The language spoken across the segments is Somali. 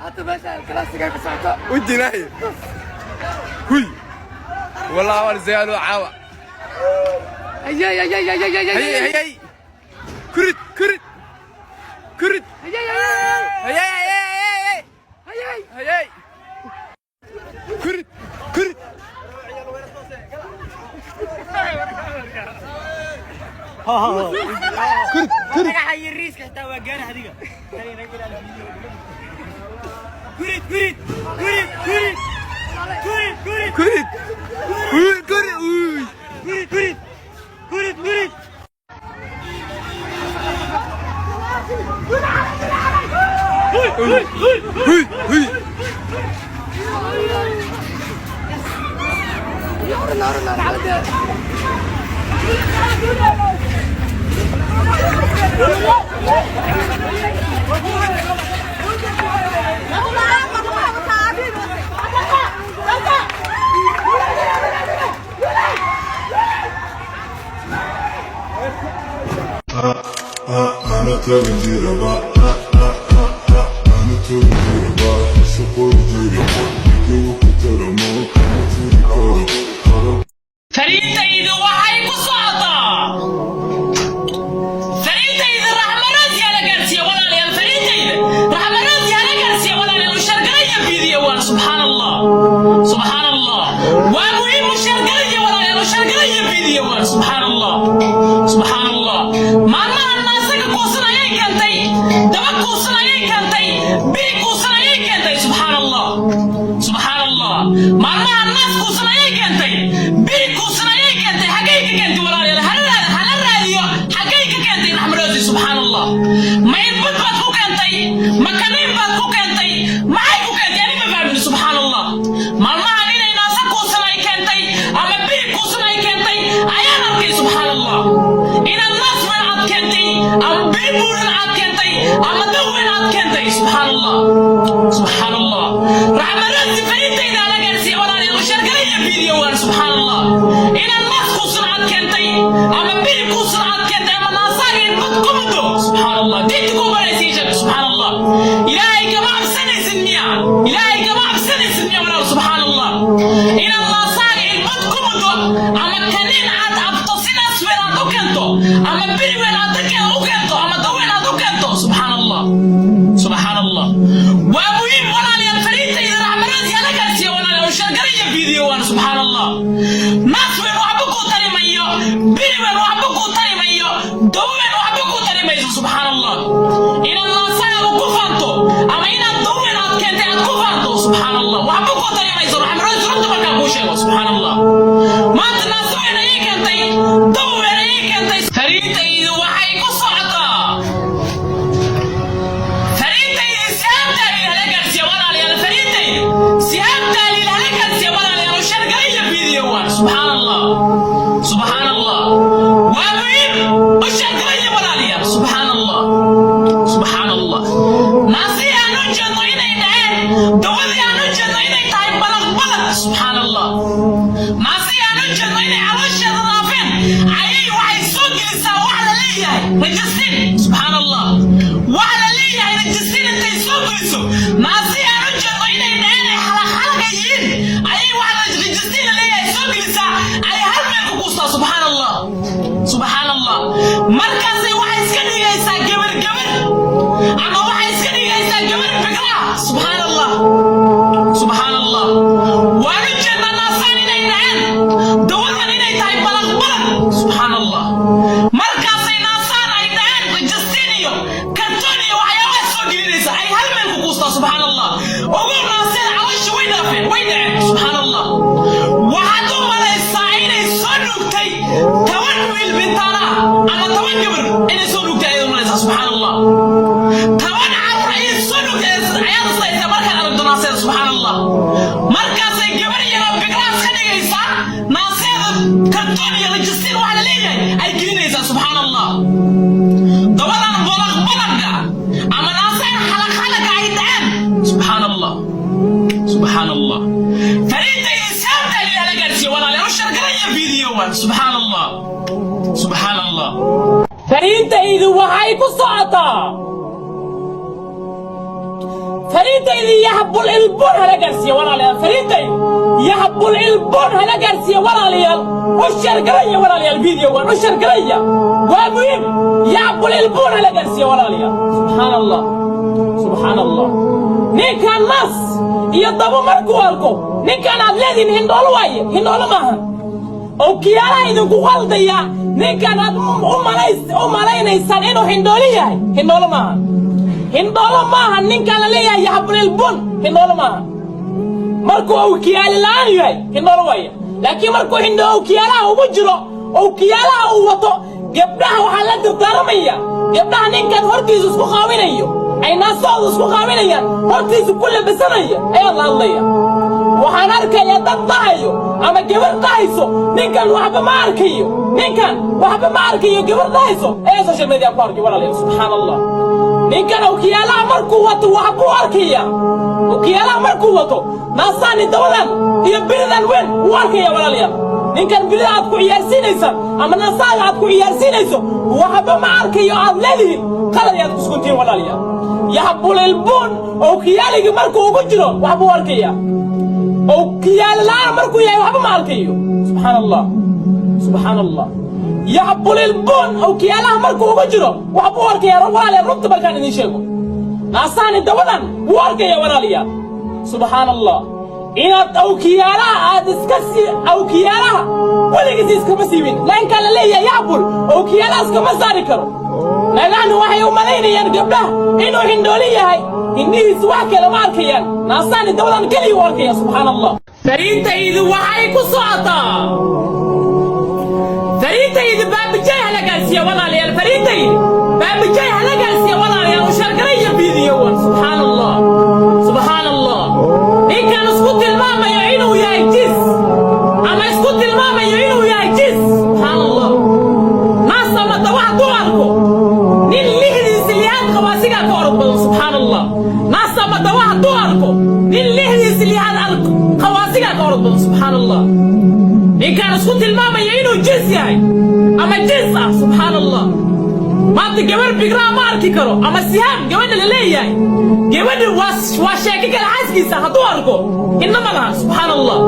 هاتوا باشا الكلاسيكية بساعتها ودي نايم هوي والله أول زيالو عاوة هيا هيا هيا هيا هيا هيا هيا كرت كرت كرت هيا هيا هيا هيا هيا هيا كرت كرت كرت كرت حي الريسك حتى وقانا هذيك كريت كريت كريت كريت كريت كريت كرت كرت كريت كريت كريت كريت هوي هوي نار نار عودة أنا تبدي ربا أنا تبدي ربا سقول جربا يوك ترمو تري كرب fariintaydu waxay ku socotaa fariintayda raxmanaad yaa la gaarsiiya walaalayaal fariintayda raxmanaad yaa la gaarsiiya walaalayaal mushargalaya fiidiya waa subxaan allah waa muhiim mushargalaya walaalayaal mushargalaya fiidiya waa subxaan allah maalmahan naasaga kuusan ayay keentay daba kuusan ayay keentay biri kuusan ayay keentay subxaan allah maalmahan naas kuusan ayay keentay biri kuusan ayay keentay xaggay ka keentay walaalayaal hala raadiyo xaggay ka keentay raxmanaadi subxaan allah ma irbad baad ku keentay ma kaniin baad ku keentay maxay ku keentay ani ma fahmin subxaan allah maalmahan inay naasa kuusan ay keentay ama biri kuusan ay keentay ayaan arkay subxaan allah inaad naas weyn aad keentay ama biri buuran aad keentay ama daw weyn aad keentay subxaan allah raxmanaadi fariintayda ala gaarsiiya walaalayaal mushargalaya fiidiyo waan subxaan allah inaad naas kuusan aad keentay ama biri kuusan aad keentay ama naasaaga irbad ku muddo subxaan allah diinta ku baraysiin sheeg subxaan allah ilaahay kama cabsanaysid miya walaal subxaan allah inaad naasaaga irbad ku muddo ama kaniin aad cabto sidaas weyn aad u keento ama biri weyn aad u keento ama daw weyn aad u keento subxaan allah waa muhiim walaalayaal fariintayda raxmanaadi ala gaarsiiya walaalayaal mushargalaya fiidiyo waan subxaan allah naas weyn waxba kuu tari mayo biri weyn waxba kuu tari mayo daw weyn waxba kuu tari mayso subxaan allah inaad naasaaga ku faanto ama inaad daw weyn aad keentay aad ku faanto subxaan allah waxba kuu tari mayso raxmanaadi runta markaa kuu sheego subxaan allah maanta naas weyn ayay keentay daw weyn ayay keentay fariintaydu waxay ku socotaa subxaan allah waa muhiim u sheegalaya walaalayaal subxaan allah naasi aan u jeedno inay dhaheen dawadii aan u jeedno inay tahay balaq subxaan allah naasi aan u jeedno inay caloosheeda dhaafeen ayay waxay soo gelisaa wax la leeyahay rajistin subxaan allah wax la leeyahay rajistin intay soo geliso naasi aan u jeedno inay dhaheen ay xalaqxalaga yihiin ayay wax rajistin la leeyahay soo gelisaa ay hal meel ku kuustaa subxaan allah markaasay waxay iska dhigaysaa gabar ama waxay iska dhigaysaa gabar fikra subxaan allah waan u jeednaa naasaan inay dhaheen dawadan inay tahay balaq subxaan allah markaasay naasaan ay dhaheen rajistin iyo kartoon iyo waxyaabaha soo gelinaysa ay hal meel ku kuustaa subxaan allah ugu naaseen caloosha way dhaafeen way dhaceen subxaan allah waxaad u malaysaa inay soo dhugtay 10 wiil bintaana ama 10 gabar inay soo dhugtay ayaad u malaysaa subxaan allah 10 carruur ayay soo dhugtay ayaad islaysaa markaad aragto naaseeda subxaan allah markaasay gabar yaroo bigraas ka dhigaysaa naaseeda kartoon iyo rajistiin waxa la leeyahay ay gelinaysaa subxaan allah dabadan balaga ama naaseen xalaqxalaga ay dhaceen subxaan allah fariintayda saabta ilaa la gaarsiiya walaalayaal mushargalaya fiidiyo waan subxaan allah fariintaydu waxay ku socotaa فريدي يحب البون هلا قرسي ولا ليال فريدي يحب البون هلا قرسي ولا ليال والشرقية ولا ليال فيديو والشرقية ومهم يحب البون هلا قرسي ولا ليال سبحان الله سبحان الله نيك الناس يضربوا مرقوالكم نيك أنا الذين هندول واي هندول معها وكيالا إذا قوال ديا نيك أنا أمالين إنسان إنه هندولية هندول معها هندول معها نيك أنا ليا يحب البون هندول معها مركو وكيالا لا ياي هندول واي لكن مركو هندو وكيالا وبجرو وكيالا ووطو جبناها وحلت الدرمية جبناها نيك هرتيز اسمه خاوينيو أي ناس صادوا اسمه خاوينيا هرتيز كل بسنية أي الله الله waxaan arkayaa dad dhahayo ama gabar dhahayso ninkan waxba ma arkayo gabar dhahayso ee social media ku arki walaalayaal subhanallah ninkan okiyaalaha markuu wato waxbu arkaya okiyaalaha markuu wato naasani dawadan iyo biridan weyn u arkaya walaalayaal ninkan birida aad ku ciyaarsiinaysan ama naasaaga aad ku ciyaarsiinayso waxba ma arkayo aad leedihiin qalayaad isku tiin walaalayaal yaxbul ilbun okiyaaligi markuu ugu jiro waxbu arkaya وكيال لا مركو يا وحب مالكيو سبحان الله سبحان الله يا حبول البون او كيالها مركو وجرو وحب ورك يا رب ولا ربط بركان اني شيغو ناسان دودان ورك يا وراليا سبحان الله ان او كيالها ادسكسي او كيالها ولا جيس كما سيبين لان كان لي يا حبول او كيالها كما ساري كرو لان وحي وملينيان قبلها انه هندوليه هي إني سواك لما أركيان ناسان الدولة كلي واركيا سبحان الله فريد إذا وحي كسعطا فريد إذا باب جاي هلا قاسية ولا ليال فريد إذا باب جاي هلا قاسية ولا ليال وشاركرية فيديو سبحان الله سبحان الله إن كان اسكت الماما يعينه ويا يجيس أما اسكت الماما يعينه ويا يجيس سبحان الله ناسا ما توحد واركو نين لهدي سليات خواسيقا كورب سبحان الله ناسا ما توحد واركو نين لهدي سليات خواسيقا كورب سبحان الله إن كان اسكت الماما يعينه جيس ياي أما جيسا سبحان الله ما تجبر بقرا ماركي كرو أما سيام جوانا للي ياي جوانا واشاكيك العسكي سهدواركو إنما لها سبحان الله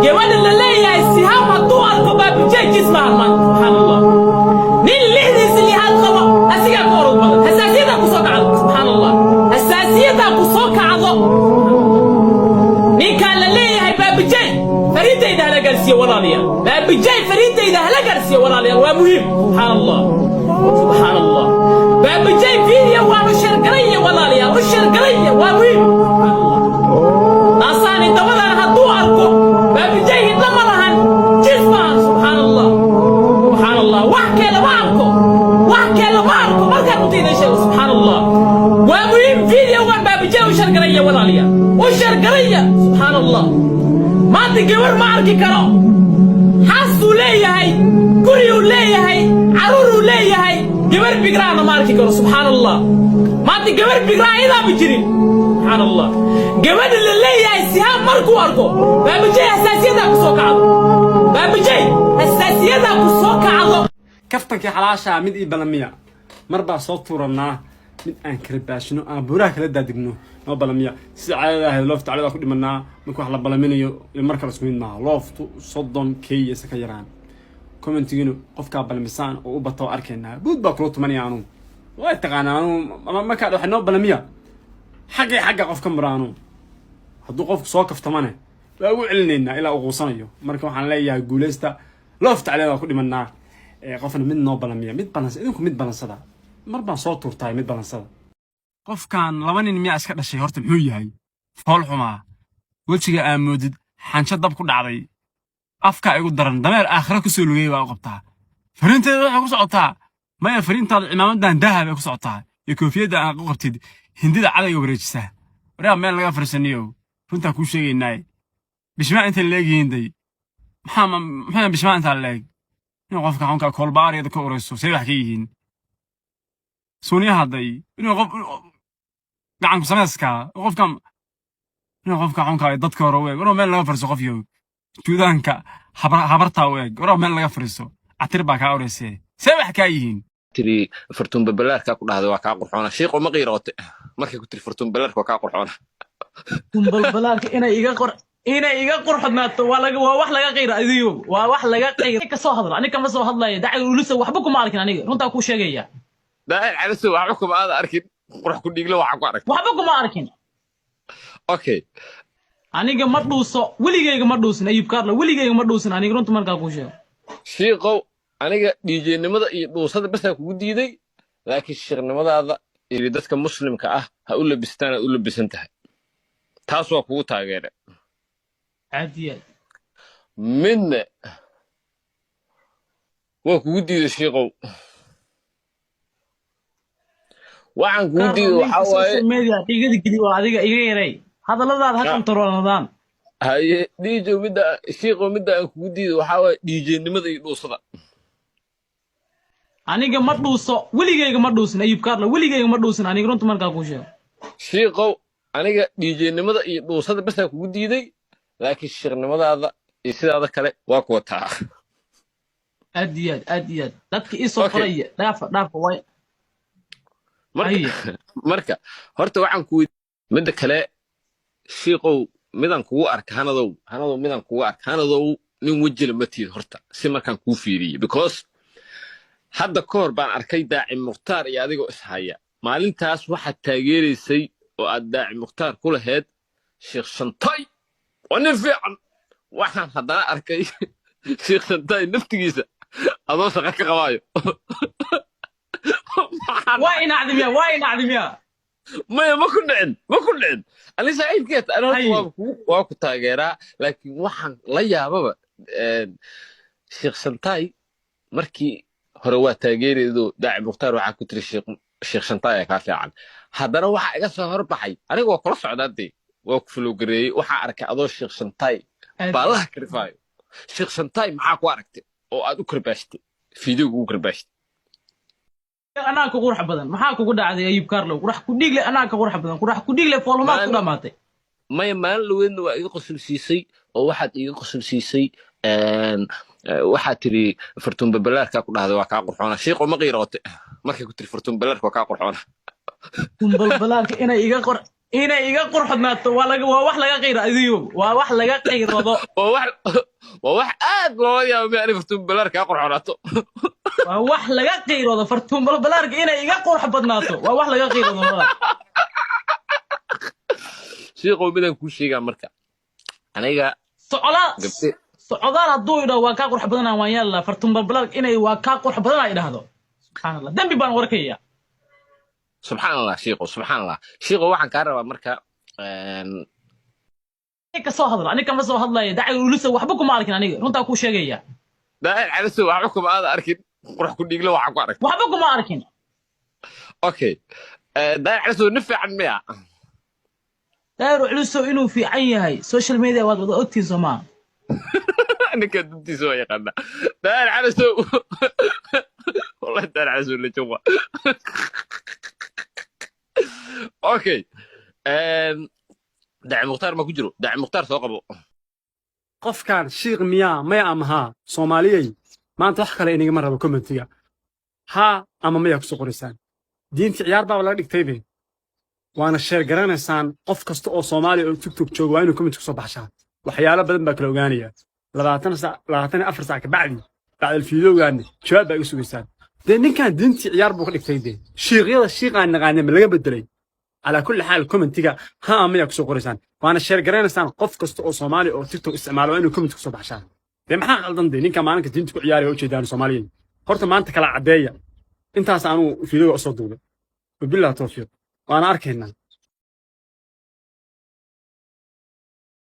جوانا للي ياي سيام هدواركو باب جاي جسمها المان سبحان الله نين لهدي سليات خوا أسيقا كورو بلد حساسية كسوك عضو سبحان الله حساسية كسوك عضو نين كان للي ياي باب جاي فريد إذا هلا قرسي وراليا باب جاي فريد إذا هلا قرسي وراليا ومهم سبحان الله سبحان الله باب جاي فيديو وانو شرقرية وراليا والشرقرية ومهم سبحان الله ناساني دولان هدو أركو باب جاي دمرهن جسمان سبحان الله سبحان الله وحكي لباركو مركا نطينا شيء سبحان الله ومهم فيديو وان باب جاي وشرقرية وراليا والشرقرية سبحان الله ما تجبر ماركي كرو حاسو ليهي كوريو ليهي عرورو ليهي جبر بقرانا ماركي كرو سبحان الله ما تجبر بقرا إذا بجري سبحان الله جبر اللي ليهي سهام ماركو أركو باب جاي حساسية كسوك عضو باب جاي حساسية كسوك عضو كفتك يا حلاشة مد بلمية مربع صوت ورنا من أنكر باشنو براك لدا دقنو ما بلمية سعادة لوفت على كل منا مكو حلا بلمينيو المركز اسمين مع لوفت صدم كي سكيران كومنتينو قفكا بلمسان او بطو اركينا بود باكلوت مانيانو واي تقانانو ما كان وحنا بلمية حقي قفك مرانو هدو قفك سو كفتمانه لا u cilinayna ila ugu sanayo marka waxaan leeyahay guuleysta looft على كل منا qofna mid noo balamiya mid balans idinku mid balansada marba soo turtay mid balansada qofkan laba nin miya iska dhashay horta muxuu yahay fool xumaa wajiga aamudid xancha dab ku dhacday afka igu daran dameer aakhira ku soo lugay waa qabtaa fariinteeda waxa ku socotaa maya fariintaada cimaamadan dahab ay ku socotaa iyo koofiyada aan ku qabtid hindida cadayga wareejisa waraa meel laga farsaniyo runta ku sheegaynay bishmaa inta leegiinday maxaa bishmaa inta leeg inuu qofka xunka kolbaariyada ka urayso say wax ka yihiin سوني هذي إنه قاعد كسمسكا إنه عنك يضطك وروي ورا من لا فرسو قفيو جودانك حبرتها ويج ورا من لا فرسو أتربع كأورسي سبح كايهين تري فرتون ببلار كأقول هذا وكأقول حنا شيء وما غيرات markay ku tiri furtuun balaarka waa kaa qurxoona balbalaarka inay iga qurxadnaato waa wax laga qeyra adigo waa wax laga qeyra ka soo hadla aniga kama soo hadlayo dacay ulisa waxba kuma arkin aniga runta ku sheegaya daahir calasow waxba kuma aad arkin qurux ku dhiiglo waxa ku aragtay waxba kuma arkin okay aniga ma dhuuso weligeyga ma dhuusin ayub karla weligeyga ma dhuusin aniga runta markaa ku sheego shiiqow aniga dhiijeennimada iyo dhuusada basaa kugu diiday laakiin shiiqnimadaada iyo dadka muslimka ah ha u labistaan aad u labisan tahay taas waa kugu taageere caadiyaad midna waa kugu diiday shiiqow waxaan kugu diiday waxaa waaye media tigada gidi waa adiga iga yaray hadalladaad ha kantaroonadaan haye dhiijow midda shiiqow midda aan kugu diiday waxaa waaye dhiijeennimada iyo dhuusada aniga ma dhuuso weligeyga ma dhuusin ayub karla weligeyga ma dhuusin aniga runta markaa ku sheego shiiqow aniga dhiijeennimada iyo dhuusada basaa kugu diiday laakiin shiiqnimadaada iyo sidaada kale waa ku wataa aad iyo aad dadka ii soo qoraya dhaafa way marka horta waxaan ku midda kale shiiqow midaan kugu arka hanadow midaan kugu arka hanadow nin wejila ma tiid horta si markaan kuu fiiriyey because hadda ka hor baan arkay daaci mukhtaar iyo adigoo ishaya maalintaas waxaad taageeraysay oo aad daaci mukhtaar ku lahayd sheekh shantay waa nin fiican waxaan haddana arkay sheekh shantay naftigiisa adoo shaqa ka qabaayo waa inacdimiya maya ma ku dhicin ani saaxiibkeed ana waa ku taageeraa laakiin waxaan la yaababa sheekh shantay markii hore waa taageeraydo daaci mukhtaar waxaa ku tiri sheekh shantay ayaa kaa fiican haddana waxaa iga soo horbaxay aniga waa kula socdaa dee waa ku fulowgareeyey waxaa arkay adoo sheekh shantay baalaha karifaayo sheekh shantay maxaa ku aragtay oo aad u karbaashtay fiidiyowga ugu karbaashtay anaa ka qurux badan maxaa kugu dhacday ayub karlow qurux ku dhiigle anaa ka qurux badan qurux ku dhiigle foolmaad ku dhamaatay maya maalin laweedna waa iga qosolsiisay oo waxaad iga qosolsiisay waxaad tiri furtuun balaarka ku dhahday waa kaa qurxoona shiiqo ma qiiroote markay ku tiri furtuun balaarka waa kaa qurxoona balaarka inay iga qurxadnaato waa wax laga qeyra adigo waa wax laga qeyrado waa wax aad loola yaabo mi ani furtuun balaarka kaa qurxoonaato waa wax laga qeyrado furtuun balaarka inay iga qurx badnaato waa wax laga qeyrado shiiqow midaan kuu sheegaa marka aniga socdaal hadduu idhaho waa kaa qurx badanaa waan yaallaa furtuun balaarka inay waa kaa qurx badanaa idhahdo subxaanallah dembi baan warkaya subxaanallah shiiqow waxaan kaa rabaa marka ka soo hadla aniga kama soo hadlayo dacay ulisa waxba kuma arkin aniga runtaa ku sheegaya daahir calasow waxba kuma aad arkin qurux ku dhiiglo waxa ku aragtay waxba kuma arkin okay daahir calasow nin fiican miya daahir culusow inuu fiican yahay social media waad wada ogtiin soomaa ninka duntiisa waa yaqaana daahir calasow wallahi daahir calasow la jooga okay daaci mukhtaar ma ku jiro daaci mukhtaar soo qabo qofkan shiiq miyaa maya ama haa soomaaliyey maanta wax kale inagama rabo commentiga haa ama maya kusoo qoraysaan diinta ciyaar baaba laga dhigtaybe waana sheer garanaysaan qof kasta oo soomaaliya oo tiktok jooga waa inuu comment kusoo baxshaa waxyaalo badan baa kala ogaanaya 24 saac kabacdi bacdal fiidowgaana jawaab baa iga sugaysaan dee ninkan diintii ciyaar buu ka dhigtay dee shiiqaan naqaane ma laga bedelay على كل حال كومنتيغا ها ما يكسو قريسان وانا شير غرينسان قف كست او سومالي او تيك توك استعمالو انو كومنت كسو baxshaan de maxaa qaldan de ninka maalinka diinta ku ciyaaraya oo jeedaan Soomaaliyeed horta maanta kala cadeeya intaas aanu fiidiyo soo duubay billaah tawfiiq waana arkaynaa